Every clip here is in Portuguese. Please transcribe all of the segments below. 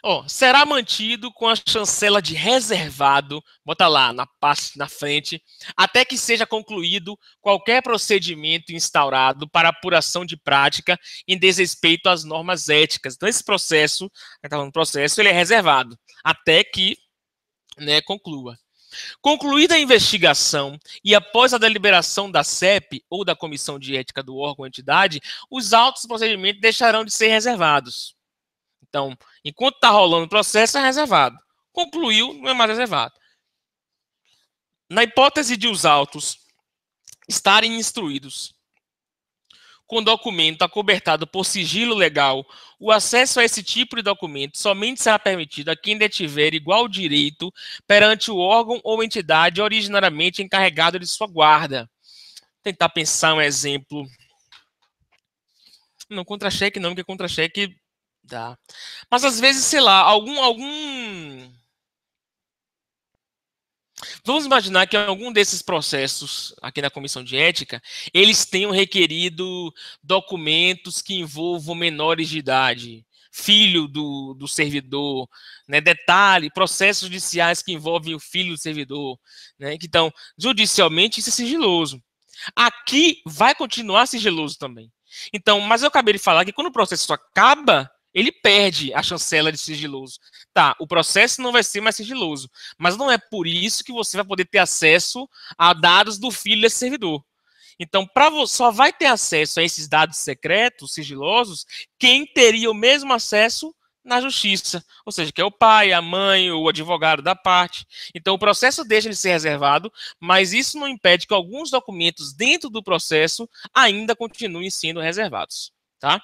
Ó, será mantido com a chancela de reservado, bota lá na parte na frente, até que seja concluído qualquer procedimento instaurado para apuração de prática em desrespeito às normas éticas. Então, esse processo, ele é reservado até que, né, conclua. Concluída a investigação e após a deliberação da CEP ou da Comissão de Ética do órgão ou entidade, os autos do procedimento deixarão de ser reservados. Então, enquanto está rolando o processo, é reservado. Concluiu, não é mais reservado. Na hipótese de os autos estarem instruídos com documento acobertado por sigilo legal, o acesso a esse tipo de documento somente será permitido a quem detiver igual direito perante o órgão ou entidade originariamente encarregado de sua guarda. Vou tentar pensar um exemplo. Não, contra-cheque não, porque contra-cheque dá. Mas às vezes, sei lá, Vamos imaginar que algum desses processos aqui na comissão de ética, eles tenham requerido documentos que envolvam menores de idade, filho do servidor, né? Detalhe, processos judiciais que envolvem o filho do servidor, né? Então, judicialmente isso é sigiloso. Aqui vai continuar sigiloso também. Então, mas eu acabei de falar que quando o processo acaba, ele perde a chancela de sigiloso. Tá, o processo não vai ser mais sigiloso, mas não é por isso que você vai poder ter acesso a dados do filho desse servidor. Então, só vai ter acesso a esses dados secretos, sigilosos, quem teria o mesmo acesso na justiça, ou seja, que é o pai, a mãe, o advogado da parte. Então, o processo deixa de ser reservado, mas isso não impede que alguns documentos dentro do processo ainda continuem sendo reservados, tá?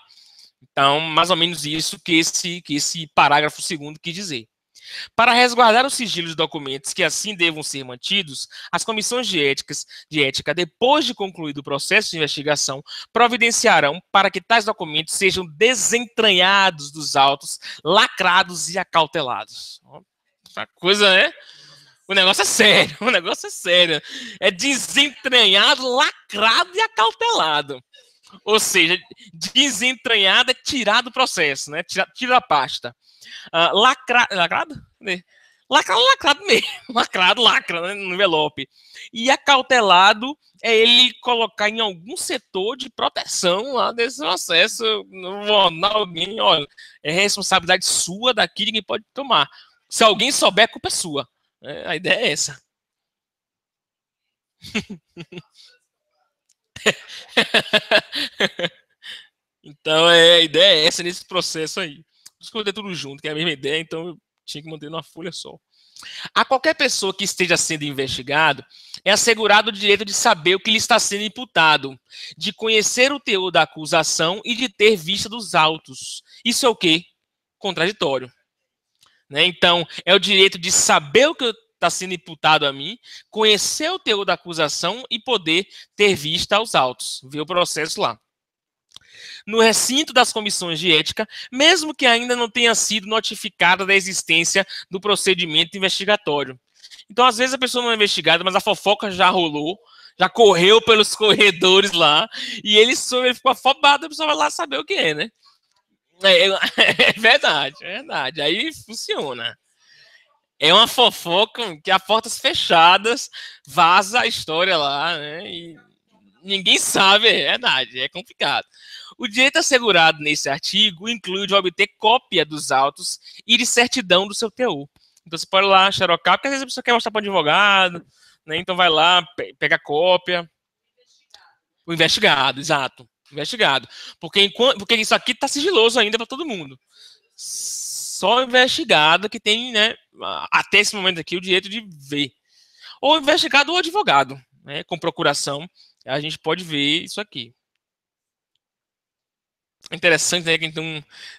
Então, mais ou menos isso que esse parágrafo segundo quis dizer. Para resguardar o sigilo de documentos que assim devam ser mantidos, as comissões de ética, depois de concluído o processo de investigação, providenciarão para que tais documentos sejam desentranhados dos autos, lacrados e acautelados. Essa coisa, né? O negócio é sério, o negócio é sério. É desentranhado, lacrado e acautelado. Ou seja, desentranhado é tirar do processo, né? Tira a pasta. Lacrado? Lacrado mesmo. Lacrado, lacra, né, no envelope. E acautelado é ele colocar em algum setor de proteção lá desse processo. Alguém, olha, é responsabilidade sua daqui, ninguém pode tomar. Se alguém souber, a culpa é sua. A ideia é essa. Então, a ideia é essa nesse processo aí. Esconder tudo junto, que é a mesma ideia, então eu tinha que manter numa folha só. A qualquer pessoa que esteja sendo investigado, é assegurado o direito de saber o que lhe está sendo imputado, de conhecer o teor da acusação e de ter vista dos autos. Isso é o quê? Contraditório. Né? Então, é o direito de saber o que está sendo imputado a mim, conhecer o teor da acusação e poder ter vista aos autos, ver o processo lá. No recinto das comissões de ética, mesmo que ainda não tenha sido notificada da existência do procedimento investigatório. Então, às vezes, a pessoa não é investigada, mas a fofoca já rolou, já correu pelos corredores lá, e ele ficou afobado, a pessoa vai lá saber o que é, né? É verdade, é verdade. Aí funciona. É uma fofoca que a portas fechadas vaza a história lá, né? E ninguém sabe, é verdade, é complicado. O direito assegurado nesse artigo inclui o de obter cópia dos autos e de certidão do seu teor. Então você pode ir lá xerocar, porque às vezes a pessoa quer mostrar para o advogado, né? Então vai lá, pega a cópia. O investigado, exato. Investigado. Porque isso aqui está sigiloso ainda para todo mundo. Só o investigado que tem, né, até esse momento aqui, o direito de ver. Ou investigado ou advogado, né, com procuração. A gente pode ver isso aqui. É interessante, né, que então,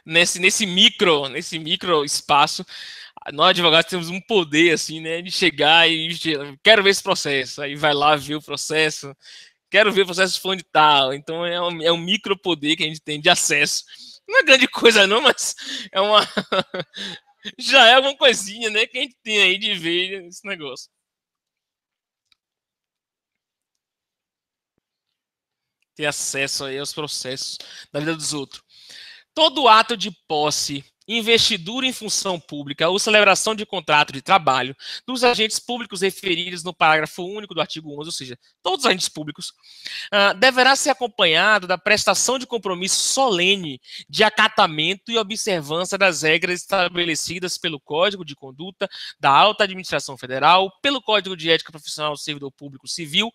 nesse micro espaço, nós advogados temos um poder, assim, né, de chegar e quero ver esse processo. Aí vai lá ver o processo, quero ver o processo fulano de tal. Então é um micro poder que a gente tem de acesso. Não é grande coisa não, mas é uma já é alguma coisinha, né, que a gente tem aí de ver esse negócio. Ter acesso aí aos processos da vida dos outros. Todo ato de posse investidura em função pública ou celebração de contrato de trabalho dos agentes públicos referidos no parágrafo único do artigo 11, ou seja, todos os agentes públicos, deverá ser acompanhado da prestação de compromisso solene de acatamento e observância das regras estabelecidas pelo Código de Conduta da Alta Administração Federal, pelo Código de Ética Profissional do Servidor Público Civil,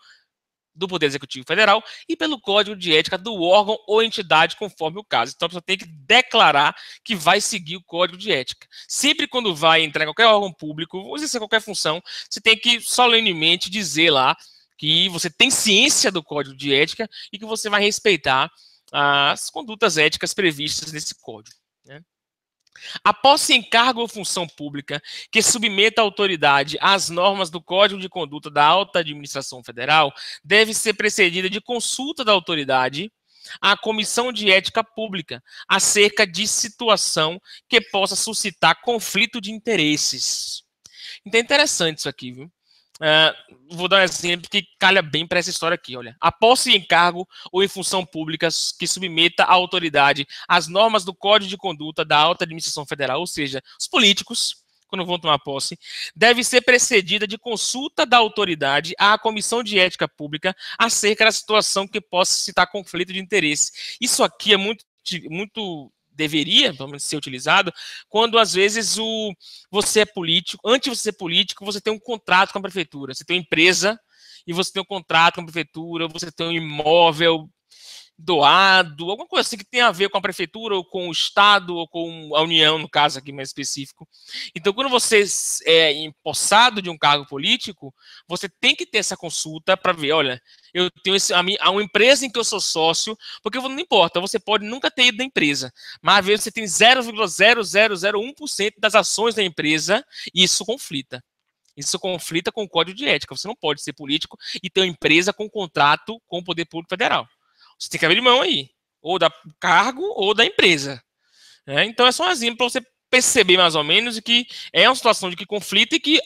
do Poder Executivo Federal e pelo Código de Ética do órgão ou entidade, conforme o caso. Então, a pessoa tem que declarar que vai seguir o Código de Ética. Sempre quando vai entrar em qualquer órgão público, ou exercer qualquer função, você tem que solenemente dizer lá que você tem ciência do Código de Ética e que você vai respeitar as condutas éticas previstas nesse Código, né? A posse em cargo ou função pública que submeta a autoridade às normas do Código de Conduta da Alta Administração Federal deve ser precedida de consulta da autoridade à Comissão de Ética Pública acerca de situação que possa suscitar conflito de interesses. Então é interessante isso aqui, viu? Vou dar um exemplo que calha bem para essa história aqui. Olha, a posse em cargo ou em função pública que submeta a autoridade às normas do Código de Conduta da Alta Administração Federal, ou seja, os políticos, quando vão tomar posse, deve ser precedida de consulta da autoridade à Comissão de Ética Pública acerca da situação que possa suscitar conflito de interesse. Isso aqui é muito deveria, pelo menos, ser utilizado quando, às vezes, você é político. Antes de você ser político, você tem um contrato com a prefeitura. Você tem uma empresa e você tem um contrato com a prefeitura, você tem um imóvel doado, alguma coisa assim que tem a ver com a prefeitura, ou com o Estado, ou com a União, no caso aqui mais específico. Então, quando você é empossado de um cargo político, você tem que ter essa consulta para ver, olha, eu tenho uma empresa em que eu sou sócio, porque não importa, você pode nunca ter ido da empresa, mas às vezes você tem 0,0001% das ações da empresa e isso conflita. Isso conflita com o Código de Ética. Você não pode ser político e ter uma empresa com contrato com o Poder Público Federal. Você tem que abrir mão aí, ou do cargo ou da empresa, né? Então é só um exemplo para você perceber mais ou menos que é uma situação de que conflita e que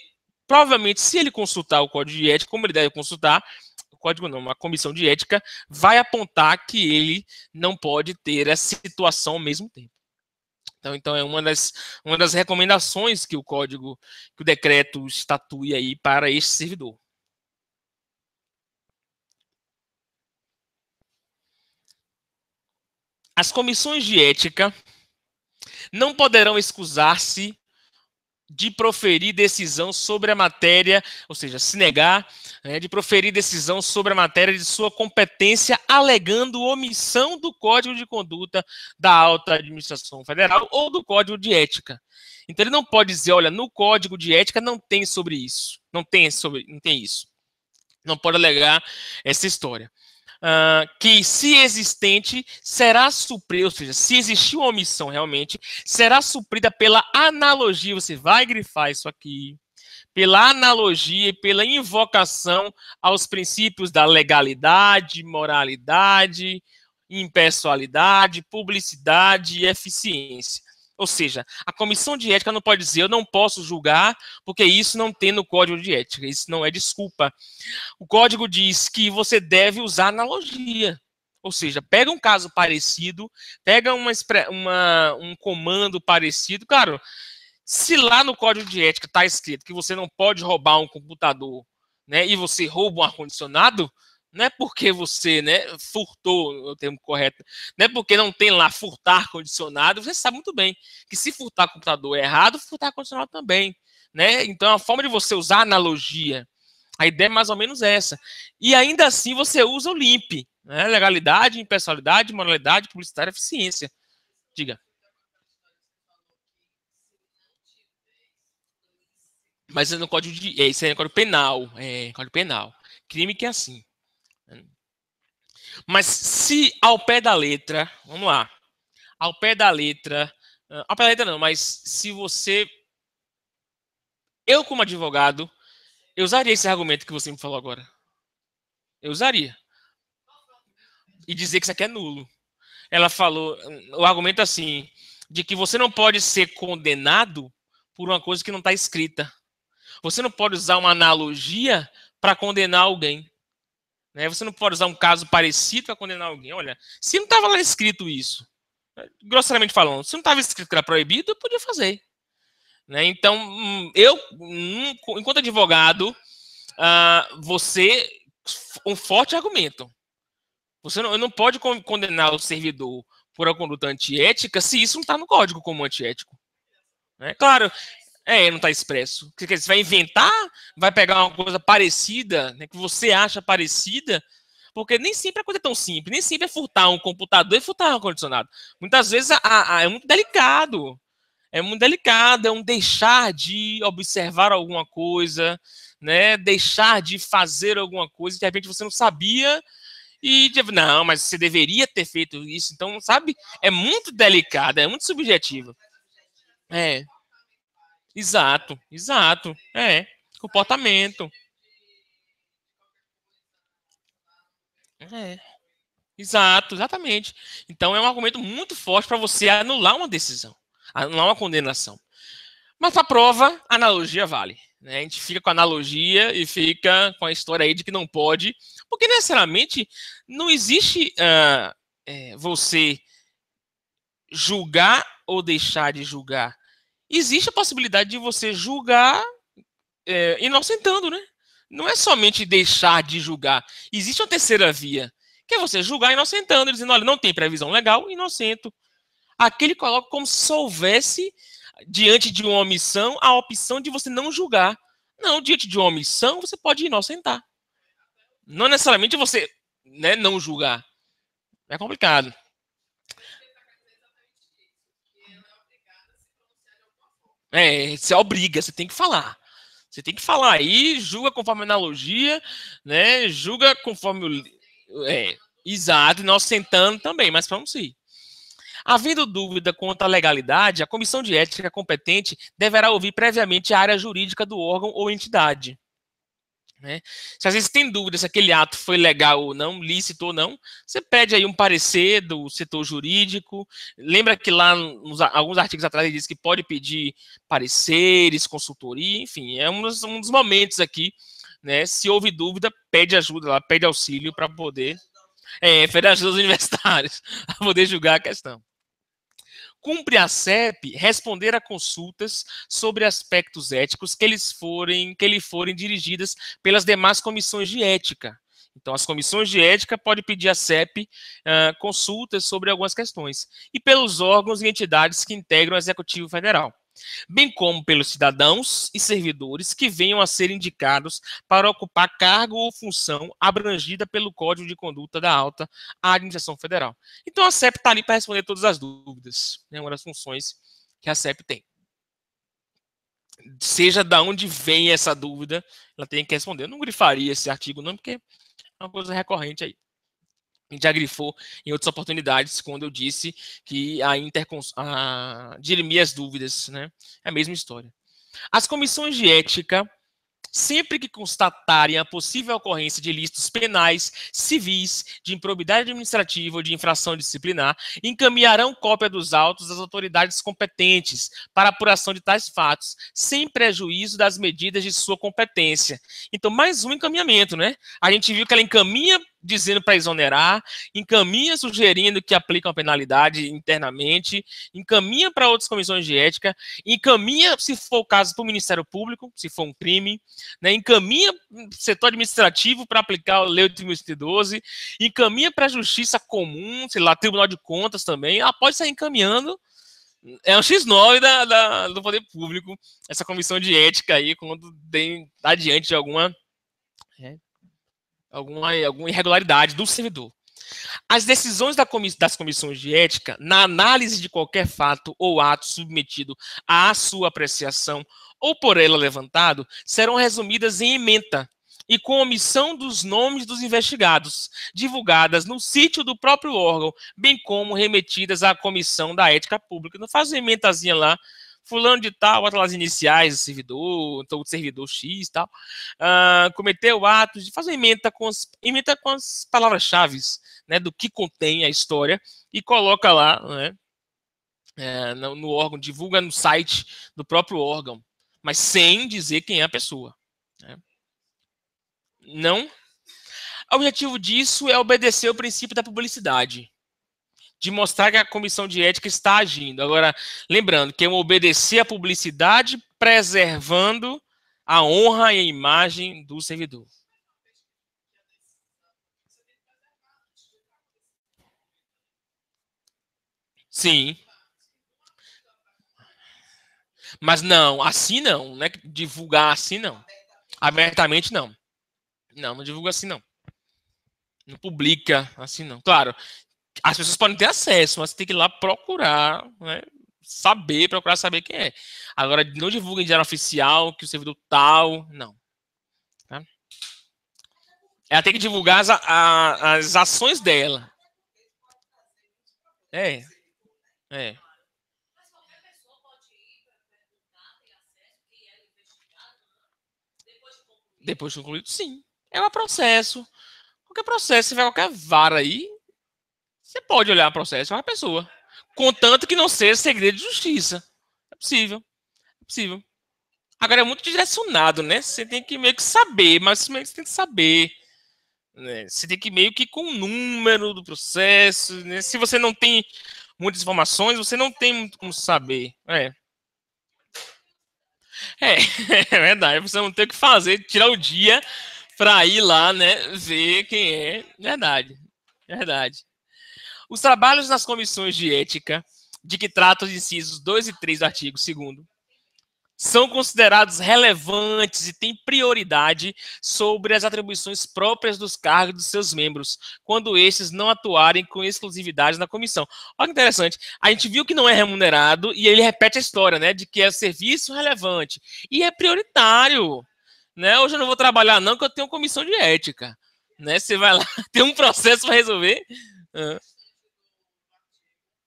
provavelmente, se ele consultar o Código de Ética, como ele deve consultar, o Código não, a Comissão de Ética vai apontar que ele não pode ter essa situação ao mesmo tempo. Então é uma das recomendações que o Código, que o decreto estatui aí para este servidor. As comissões de ética não poderão excusar-se de proferir decisão sobre a matéria, ou seja, se negar, de proferir decisão sobre a matéria de sua competência, alegando omissão do Código de Conduta da Alta Administração Federal ou do Código de Ética. Então ele não pode dizer, olha, no Código de Ética não tem sobre isso, não tem isso. Não pode alegar essa história. Que, se existente, será suprida, ou seja, se existir uma omissão realmente, será suprida pela analogia, você vai grifar isso aqui, pela analogia e pela invocação aos princípios da legalidade, moralidade, impessoalidade, publicidade e eficiência. Ou seja, a comissão de ética não pode dizer, eu não posso julgar, porque isso não tem no Código de Ética. Isso não é desculpa. O Código diz que você deve usar analogia. Ou seja, pega um caso parecido, pega um comando parecido. Claro, se lá no Código de Ética está escrito que você não pode roubar um computador, né, e você rouba um ar-condicionado, não é porque você, né, furtou, o termo correto, não é porque não tem lá furtar ar-condicionado, você sabe muito bem que se furtar computador é errado, furtar ar-condicionado também, né? Então, a forma de você usar analogia, a ideia é mais ou menos essa. E ainda assim você usa o LIMP, né? Legalidade, impessoalidade, moralidade, publicidade e eficiência. Diga. Mas é no Código de... isso é no Código Penal. É, Código Penal. Crime que é assim. Mas se ao pé da letra, vamos lá, ao pé da letra não, mas se você, eu como advogado, eu usaria esse argumento que você me falou agora. Eu usaria. E dizer que isso aqui é nulo. Ela falou, o argumento assim, de que você não pode ser condenado por uma coisa que não está escrita. Você não pode usar uma analogia para condenar alguém. Né? Você não pode usar um caso parecido para condenar alguém. Olha, se não estava lá escrito isso, Grosseiramente falando, se não estava escrito que era proibido, eu podia fazer. Né? Então, eu, enquanto advogado, você, um forte argumento. Você não pode condenar o servidor por uma conduta antiética se isso não está no código como antiético. Né? Claro, não está expresso. Você vai inventar, vai pegar uma coisa parecida, né, que você acha parecida, porque nem sempre a coisa é tão simples, nem sempre é furtar um computador e furtar um ar-condicionado. Muitas vezes é muito delicado. É muito delicado, é um deixar de observar alguma coisa, né? Deixar de fazer alguma coisa, de repente você não sabia e não, mas você deveria ter feito isso. Então, sabe? É muito delicado, é muito subjetivo. É, exato. Comportamento. É, exatamente. Então é um argumento muito forte para você anular uma decisão, anular uma condenação. Mas para prova, analogia vale. Né? A gente fica com a analogia e fica com a história aí de que não pode, porque necessariamente não existe você julgar ou deixar de julgar. Existe a possibilidade de você julgar inocentando, né? Não é somente deixar de julgar. Existe uma terceira via, que é você julgar inocentando, dizendo, olha, não tem previsão legal, inocento. Aqui ele coloca como se houvesse, diante de uma omissão, a opção de você não julgar. Não, diante de uma omissão, você pode inocentar. Não necessariamente você, né, não julgar. É complicado. Você obriga, você tem que falar. Você tem que falar aí, julga conforme a analogia, né? Julga conforme o. Exato, nós sentando também, mas vamos sim. Havendo dúvida quanto à legalidade, a comissão de ética competente deverá ouvir previamente a área jurídica do órgão ou entidade. Né? Se às vezes tem dúvida se aquele ato foi legal ou não, lícito ou não, você pede aí um parecer do setor jurídico. Lembra que lá, alguns artigos atrás, ele diz que pode pedir pareceres, consultoria, enfim, é um dos momentos aqui, né? Se houve dúvida, pede ajuda lá, pede auxílio para poder. Pede ajuda aos universitários, para poder julgar a questão. Cumpre a CEP responder a consultas sobre aspectos éticos que lhe forem dirigidas pelas demais comissões de ética. Então, as comissões de ética podem pedir à CEP consultas sobre algumas questões. E pelos órgãos e entidades que integram o Executivo Federal, bem como pelos cidadãos e servidores que venham a ser indicados para ocupar cargo ou função abrangida pelo Código de Conduta da Alta Administração Federal. Então a CEP está ali para responder todas as dúvidas, né? Uma das funções que a CEP tem. Seja da onde vem essa dúvida, ela tem que responder. Eu não grifaria esse artigo não, porque é uma coisa recorrente aí. A gente já grifou em outras oportunidades, quando eu disse que dirimir as dúvidas, né? É a mesma história. As comissões de ética, sempre que constatarem a possível ocorrência de ilícitos penais, civis, de improbidade administrativa ou de infração disciplinar, encaminharão cópia dos autos às autoridades competentes para apuração de tais fatos, sem prejuízo das medidas de sua competência. Então, mais um encaminhamento, né? A gente viu que ela encaminha dizendo para exonerar, encaminha sugerindo que aplica uma penalidade internamente, encaminha para outras comissões de ética, encaminha, se for o caso, para o Ministério Público, se for um crime, né, encaminha setor administrativo para aplicar a Lei 8.112, encaminha para a Justiça Comum, sei lá, Tribunal de Contas também, pode sair encaminhando. É um X9 do Poder Público, essa comissão de ética aí, quando tem adiante de alguma irregularidade do servidor. As decisões das comissões de ética, na análise de qualquer fato ou ato submetido à sua apreciação ou por ela levantado, serão resumidas em ementa e com omissão dos nomes dos investigados, divulgadas no sítio do próprio órgão, bem como remetidas à comissão da ética pública. Não faz uma ementazinha lá, fulano de tal, bota lá as iniciais do servidor, então o servidor X e tal, cometeu atos de fazer ementa com as palavras-chave, né, do que contém a história e coloca lá, né, no órgão, divulga no site do próprio órgão, mas sem dizer quem é a pessoa. Né? Não. O objetivo disso é obedecer o princípio da publicidade. de mostrar que a comissão de ética está agindo. Agora, lembrando que é obedecer à publicidade, preservando a honra e a imagem do servidor. Sim. Mas não, assim não, né? Divulgar assim não. Abertamente não. Não, não divulga assim não. Não publica assim não. Claro, as pessoas podem ter acesso, mas tem que ir lá procurar, né? Procurar saber quem é. Agora, não divulga em diário oficial que o servidor tal, não. Tá? Ela tem que divulgar as ações dela. É, é. Depois de concluído, sim. É um processo. Qualquer processo, se tiver qualquer vara aí, você pode olhar o processo, é uma pessoa. Contanto que não seja segredo de justiça. É possível. É possível. Agora é muito direcionado, né? Você tem que meio que saber, mas meio que você tem que saber. Né? Você tem que meio que com o número do processo. Né? Se você não tem muitas informações, você não tem muito como saber. É, é verdade. Você não tem o que fazer, tirar o dia para ir lá, né? Ver quem é. Verdade. Verdade. Os trabalhos nas comissões de ética, de que tratam os incisos 2 e 3 do artigo 2º, são considerados relevantes e têm prioridade sobre as atribuições próprias dos cargos dos seus membros, quando estes não atuarem com exclusividade na comissão. Olha que interessante. A gente viu que não é remunerado e ele repete a história, né, de que é serviço relevante e é prioritário. Né? Hoje eu não vou trabalhar não, que eu tenho comissão de ética. Né? Você vai lá, tem um processo para resolver.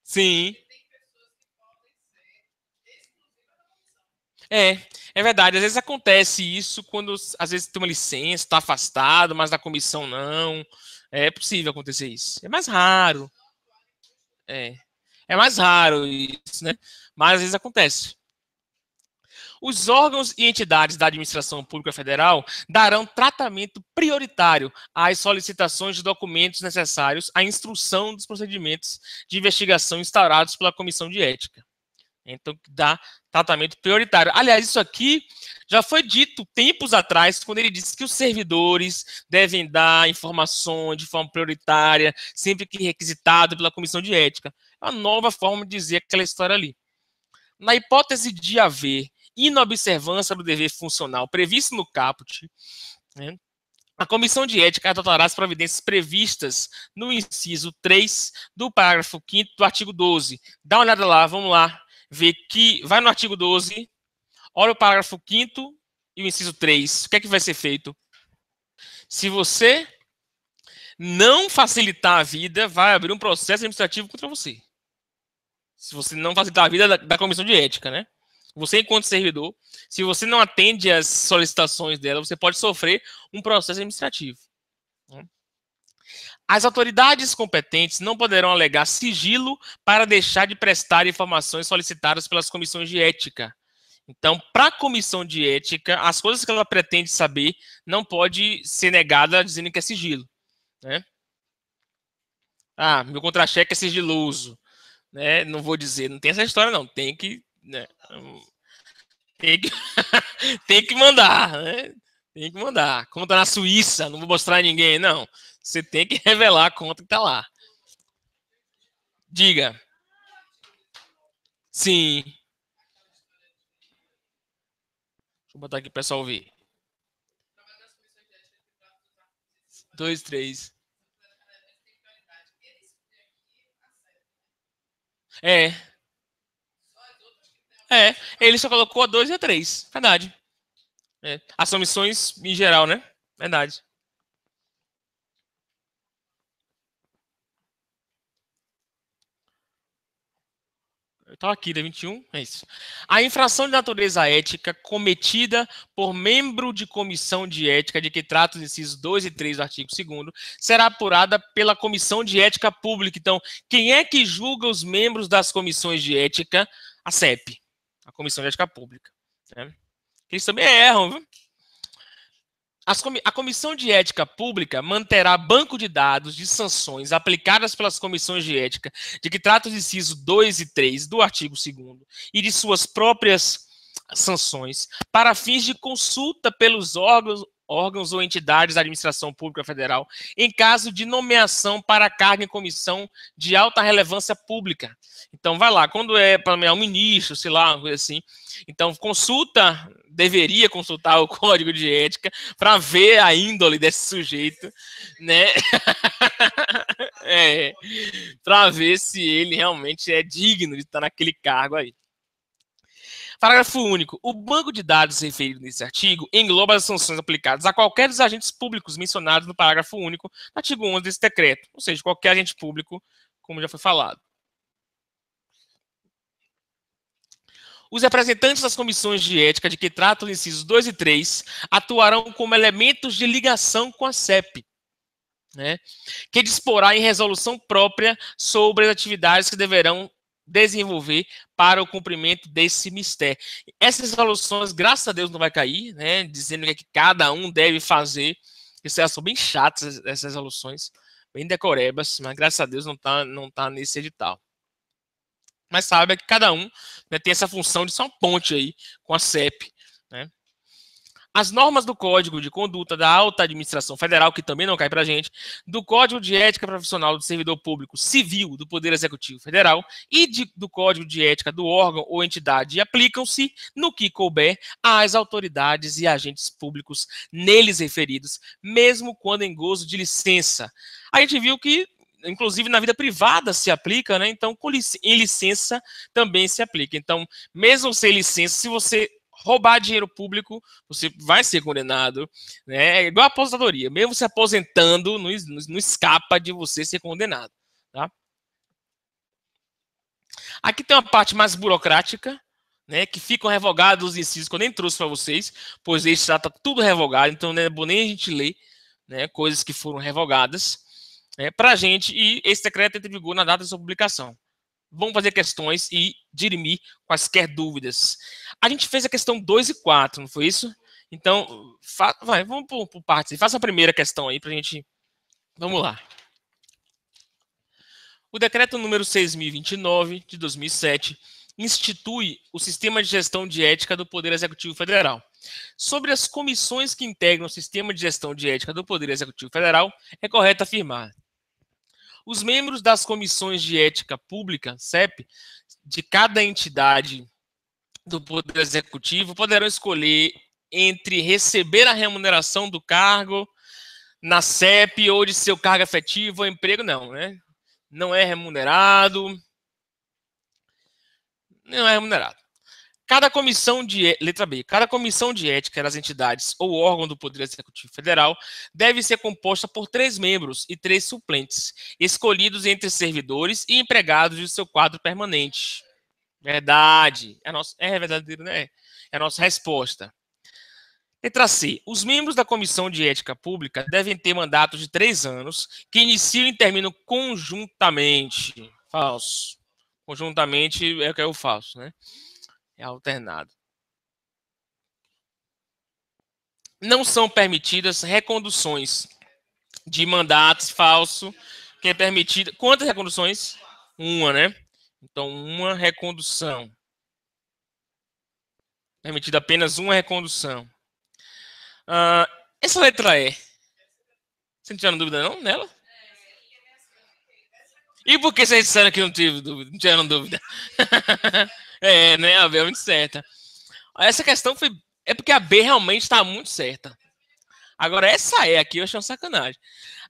Sim. É, é verdade. Às vezes acontece isso quando, às vezes, tem uma licença, está afastado, mas da comissão não. É possível acontecer isso. É mais raro. É. É mais raro isso, né? Mas às vezes acontece. Os órgãos e entidades da administração pública federal darão tratamento prioritário às solicitações de documentos necessários à instrução dos procedimentos de investigação instaurados pela Comissão de Ética. Então, dá tratamento prioritário. Aliás, isso aqui já foi dito tempos atrás, quando ele disse que os servidores devem dar informações de forma prioritária, sempre que requisitado pela comissão de ética. É uma nova forma de dizer aquela história ali. Na hipótese de haver inobservância do dever funcional previsto no caput, né, a comissão de ética adotará as providências previstas no inciso 3 do parágrafo 5º do artigo 12. Dá uma olhada lá, vamos lá. Ver que vai no artigo 12, olha o parágrafo 5º e o inciso 3. O que é que vai ser feito? Se você não facilitar a vida, vai abrir um processo administrativo contra você. Se você não facilitar a vida da comissão de ética, né? Você, enquanto servidor, se você não atende às solicitações dela, você pode sofrer um processo administrativo. As autoridades competentes não poderão alegar sigilo para deixar de prestar informações solicitadas pelas comissões de ética. Então, para a comissão de ética, as coisas que ela pretende saber não pode ser negada dizendo que é sigilo. Né? Ah, meu contra-cheque é sigiloso. Né? Não vou dizer, não tem essa história não. Tem que, né? tem que, tem que mandar. Né? Tem que mandar. Conta na Suíça, não vou mostrar a ninguém, não. Você tem que revelar a conta que está lá. Diga. Sim. Deixa eu botar aqui para o pessoal ver. 2, 3. É. É. Ele só colocou a 2 e a 3. Verdade. É. As omissões em geral, né? Verdade. Então aqui, da 21, é isso. A infração de natureza ética cometida por membro de comissão de ética de que trata os incisos 2 e 3 do artigo 2º será apurada pela comissão de ética pública. Então, quem é que julga os membros das comissões de ética? A CEP, a Comissão de Ética Pública. Né? Eles também erram, viu? A Comissão de Ética Pública manterá banco de dados de sanções aplicadas pelas comissões de ética, de que trata os incisos 2 e 3 do artigo 2º, e de suas próprias sanções, para fins de consulta pelos órgãos ou entidades da administração pública federal, em caso de nomeação para cargo em comissão de alta relevância pública. Então, vai lá, quando é para nomear um ministro, sei lá, uma coisa assim, então deveria consultar o código de ética para ver a índole desse sujeito, né? Para ver se ele realmente é digno de estar naquele cargo aí. Parágrafo único. O banco de dados referido nesse artigo engloba as sanções aplicadas a qualquer dos agentes públicos mencionados no parágrafo único do artigo 11 desse decreto, ou seja, qualquer agente público, como já foi falado. Os representantes das comissões de ética de que tratam os incisos 2 e 3 atuarão como elementos de ligação com a CEP, né, que disporá em resolução própria sobre as atividades que deverão desenvolver para o cumprimento desse mistério. Essas resoluções, graças a Deus, não vai cair, né, dizendo o que cada um deve fazer. Elas são bem chatas, essas resoluções, bem decorebas, mas graças a Deus não tá nesse edital. Mas sabe que cada um, né, tem essa função de ser uma ponte aí com a CEP, né. As normas do Código de Conduta da Alta Administração Federal, que também não cai para a gente, do Código de Ética Profissional do Servidor Público Civil do Poder Executivo Federal e do Código de Ética do órgão ou entidade aplicam-se, no que couber, às autoridades e agentes públicos neles referidos, mesmo quando em gozo de licença. A gente viu que, inclusive, na vida privada se aplica, né? Então, em licença também se aplica. Então, mesmo sem licença, se você roubar dinheiro público, você vai ser condenado, né? É igual a aposentadoria. Mesmo se aposentando, não escapa de você ser condenado, tá? Aqui tem uma parte mais burocrática, né? Que ficam revogados os incisos que eu nem trouxe para vocês, pois eles já está tudo revogado, então não é bom nem a gente ler, né? Coisas que foram revogadas, para a gente, e esse decreto entra em vigor na data de sua publicação. Vamos fazer questões e dirimir quaisquer dúvidas. A gente fez a questão 2 e 4, não foi isso? Então, vamos por partes. Faça a primeira questão aí para a gente... Vamos lá. O decreto número 6.029, de 2007, institui o Sistema de Gestão de Ética do Poder Executivo Federal. Sobre as comissões que integram o Sistema de Gestão de Ética do Poder Executivo Federal, é correto afirmar: os membros das comissões de ética pública, CEP, de cada entidade do Poder Executivo poderão escolher entre receber a remuneração do cargo na CEP ou de seu cargo efetivo ou emprego, não, né? Não é remunerado. Não é remunerado. Letra B. Cada comissão de ética das entidades ou órgão do Poder Executivo Federal deve ser composta por 3 membros e 3 suplentes, escolhidos entre servidores e empregados de seu quadro permanente. Verdade. É verdadeiro, né? É a nossa resposta. Letra C. Os membros da Comissão de Ética Pública devem ter mandatos de 3 anos, que iniciam e terminam conjuntamente. Falso. Conjuntamente é o que é o falso, né? É alternado. Não são permitidas reconduções de mandatos. Falso. Que é permitida. Quantas reconduções? Uma, né? Então, uma recondução. Permitida apenas uma recondução. Essa letra E. Você não tinha dúvida não nela? E por que vocês disseram que não tive dúvida? Não tiveram dúvida? Né? A B é muito certa. Essa questão foi... É porque a B realmente está muito certa. Agora, essa E aqui eu achei uma sacanagem.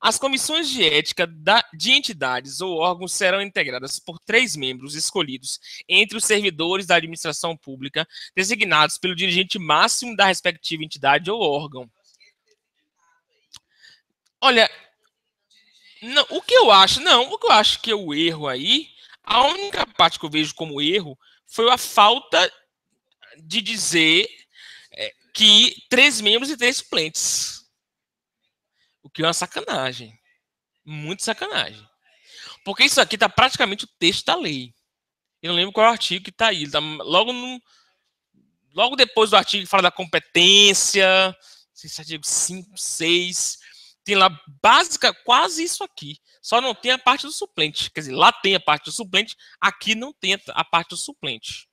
As comissões de ética de entidades ou órgãos serão integradas por 3 membros escolhidos entre os servidores da administração pública, designados pelo dirigente máximo da respectiva entidade ou órgão. Olha, não, o que eu acho que é o erro aí, a única parte que eu vejo como erro foi a falta de dizer que 3 membros e 3 suplentes. O que é uma sacanagem. Muito sacanagem. Porque isso aqui está praticamente o texto da lei. Eu não lembro qual é o artigo que está aí. Ele tá logo depois do artigo que fala da competência. Esse artigo 5, 6. Tem lá básica, quase isso aqui. Só não tem a parte do suplente. Quer dizer, lá tem a parte do suplente, aqui não tem a parte do suplente.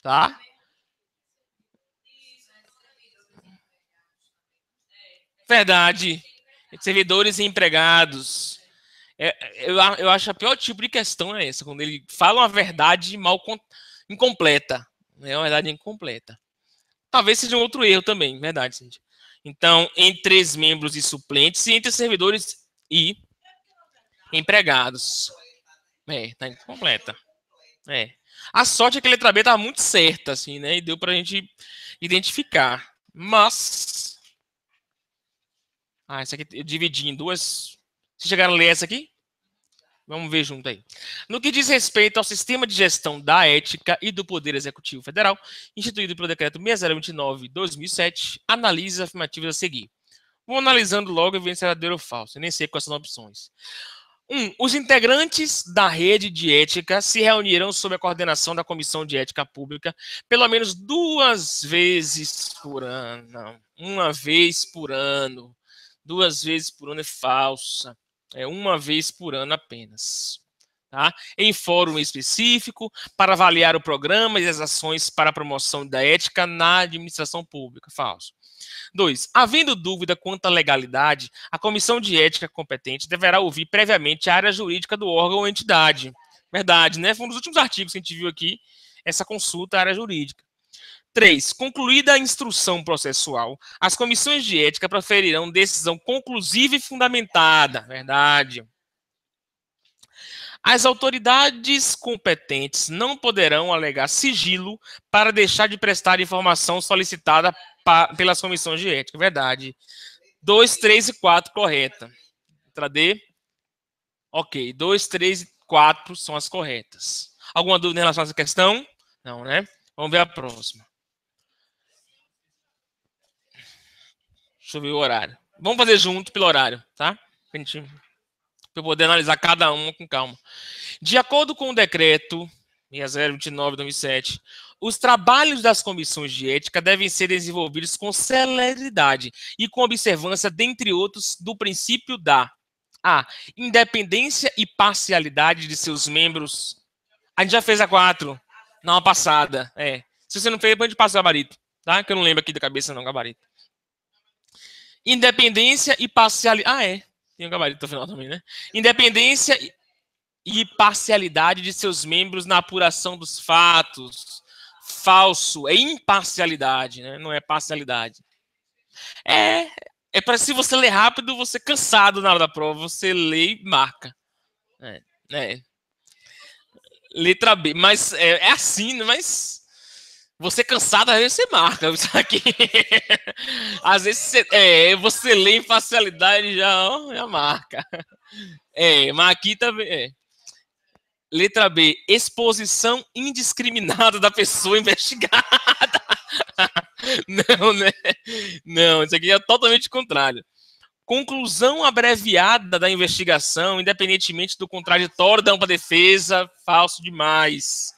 Tá? Verdade. Servidores e empregados. Eu acho a pior tipo de questão é essa, quando ele fala uma verdade incompleta. É uma verdade incompleta. Talvez seja um outro erro também, verdade, gente. Então, entre os membros e suplentes, e entre servidores e empregados. Tá incompleta. A sorte é que a letra B estava muito certa, assim, né? E deu pra gente identificar. Mas. Essa aqui eu dividi em duas. Vocês chegaram a ler essa aqui? Vamos ver junto aí. No que diz respeito ao sistema de gestão da ética e do Poder Executivo Federal, instituído pelo Decreto 6029/2007, analise as afirmativas a seguir. Vou analisando logo e ver se é verdadeiro ou falso. Eu nem sei quais são as opções. 1. Os integrantes da rede de ética se reunirão sob a coordenação da Comissão de Ética Pública pelo menos 2 vezes por ano. Não, 1 vez por ano. 2 vezes por ano é falsa. É 1 vez por ano apenas. Tá? Em fórum específico, para avaliar o programa e as ações para a promoção da ética na administração pública. Falso. 2. Havendo dúvida quanto à legalidade, a comissão de ética competente deverá ouvir previamente a área jurídica do órgão ou entidade. Verdade, né? Foi um dos últimos artigos que a gente viu aqui, essa consulta à área jurídica. 3. Concluída a instrução processual, as comissões de ética proferirão decisão conclusiva e fundamentada. Verdade. As autoridades competentes não poderão alegar sigilo para deixar de prestar informação solicitada pelas comissões de ética. Verdade. 2, 3 e 4, correta. Letra D. Ok. 2, 3 e 4 são as corretas. Alguma dúvida em relação a essa questão? Não, né? Vamos ver a próxima. Deixa eu ver o horário. Vamos fazer junto pelo horário, tá? Para eu poder analisar cada uma com calma. De acordo com o decreto 6029/2007, os trabalhos das comissões de ética devem ser desenvolvidos com celeridade e com observância, dentre outros, do princípio da A. Independência e parcialidade de seus membros. A gente já fez a 4 na uma passada. Se você não fez, depois a gente passa o gabarito, tá? Que eu não lembro aqui da cabeça, não, gabarito. Independência e parcialidade. Tem um gabarito no final também, né? Independência e parcialidade de seus membros na apuração dos fatos. Falso. É imparcialidade, né? Não é parcialidade. É para se você ler rápido, você cansado na hora da prova, você lê e marca. Letra B. Mas é assim, mas você cansado, às vezes você marca isso aqui. Às vezes você lê em parcialidade já marca. Mas aqui também Letra B. Exposição indiscriminada da pessoa investigada. Não, né? Não, isso aqui é totalmente contrário. Conclusão abreviada da investigação, independentemente do contraditório da ampla defesa. Falso demais.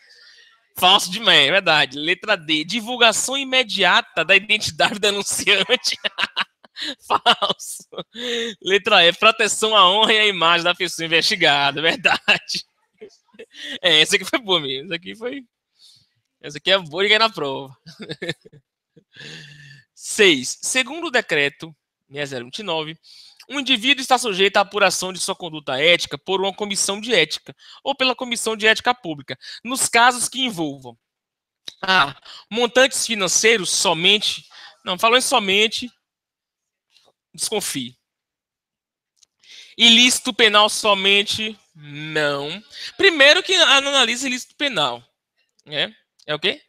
Falso demais, é verdade. Letra D. Divulgação imediata da identidade do denunciante. Falso. Letra E. Proteção à honra e à imagem da pessoa investigada. Verdade. Essa aqui foi boa mesmo. Essa aqui é boa de ganhar na prova. 6. Segundo o decreto 6029, um indivíduo está sujeito à apuração de sua conduta ética por uma comissão de ética ou pela comissão de ética pública, nos casos que envolvam A. Montantes financeiros somente. Não, falou em somente. Desconfie. Ilícito penal somente. Não. Primeiro que analisa ilícito penal. É o quê?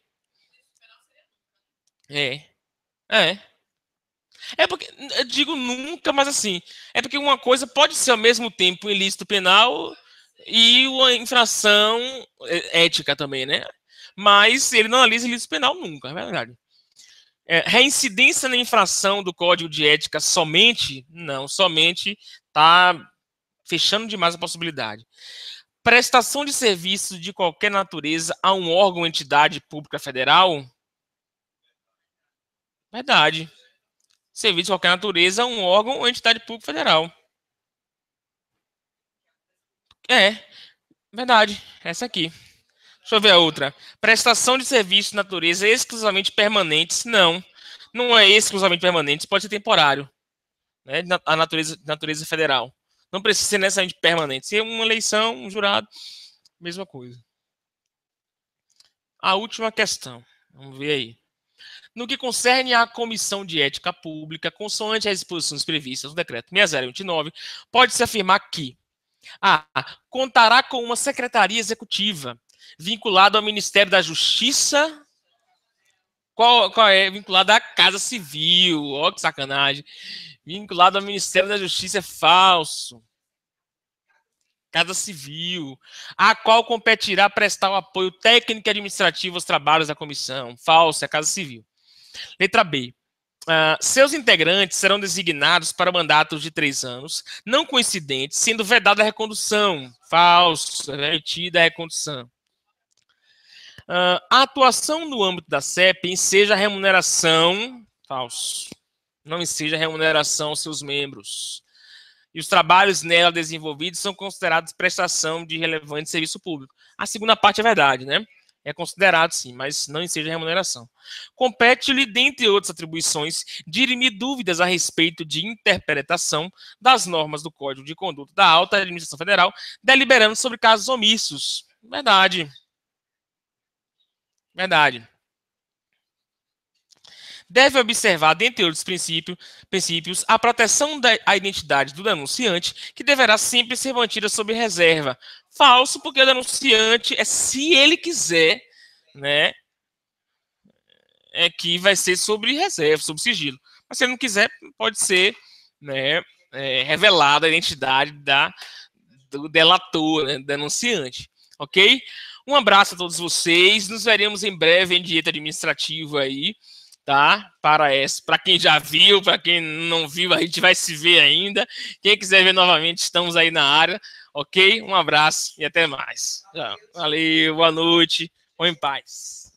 É porque, eu digo nunca, mas assim, é porque uma coisa pode ser ao mesmo tempo um ilícito penal e uma infração ética também, né? Mas ele não analisa ilícito penal nunca, é verdade. Reincidência na infração do Código de Ética somente? Não, somente está fechando demais a possibilidade. Prestação de serviço de qualquer natureza a um órgão ou entidade pública federal? Verdade. Serviço de qualquer natureza, um órgão ou entidade pública federal. É, verdade. Essa aqui. Deixa eu ver a outra. Prestação de serviço de natureza exclusivamente permanentes. Não. Não é exclusivamente permanente, pode ser temporário. Né? A natureza federal. Não precisa ser necessariamente permanente. Se é uma eleição, um jurado, mesma coisa. A última questão. Vamos ver aí. No que concerne à Comissão de Ética Pública, consoante as disposições previstas no Decreto 6029, pode-se afirmar que A. Contará com uma secretaria executiva vinculada ao Ministério da Justiça. Qual é? Vinculada à Casa Civil. Ó, que sacanagem. Vinculado ao Ministério da Justiça é falso. Casa Civil, a qual competirá prestar o apoio técnico e administrativo aos trabalhos da comissão. Falso, é a Casa Civil. Letra B. Seus integrantes serão designados para mandatos de 3 anos, não coincidentes, sendo vedada a recondução. Falso, é permitida a recondução. A atuação no âmbito da CEP enseja remuneração. Falso. Não enseja remuneração aos seus membros. E os trabalhos nela desenvolvidos são considerados prestação de relevante serviço público. A segunda parte é verdade, né? É considerado, sim, mas não enseja remuneração. Compete-lhe, dentre outras atribuições, dirimir dúvidas a respeito de interpretação das normas do Código de Conduta da Alta Administração Federal, deliberando sobre casos omissos. Verdade. Verdade. Deve observar, dentre outros princípios, a proteção da identidade do denunciante, que deverá sempre ser mantida sob reserva. Falso, porque o denunciante é, se ele quiser, né, é que vai ser sobre reserva, sobre sigilo. Mas se ele não quiser, pode ser, né, revelada a identidade do delator, né, do denunciante. Ok? Um abraço a todos vocês. Nos veremos em breve em direito administrativo aí. Tá? Para quem já viu, para quem não viu, a gente vai se ver ainda. Quem quiser ver novamente, estamos aí na área, ok? Um abraço e até mais. Valeu, boa noite, ou em paz.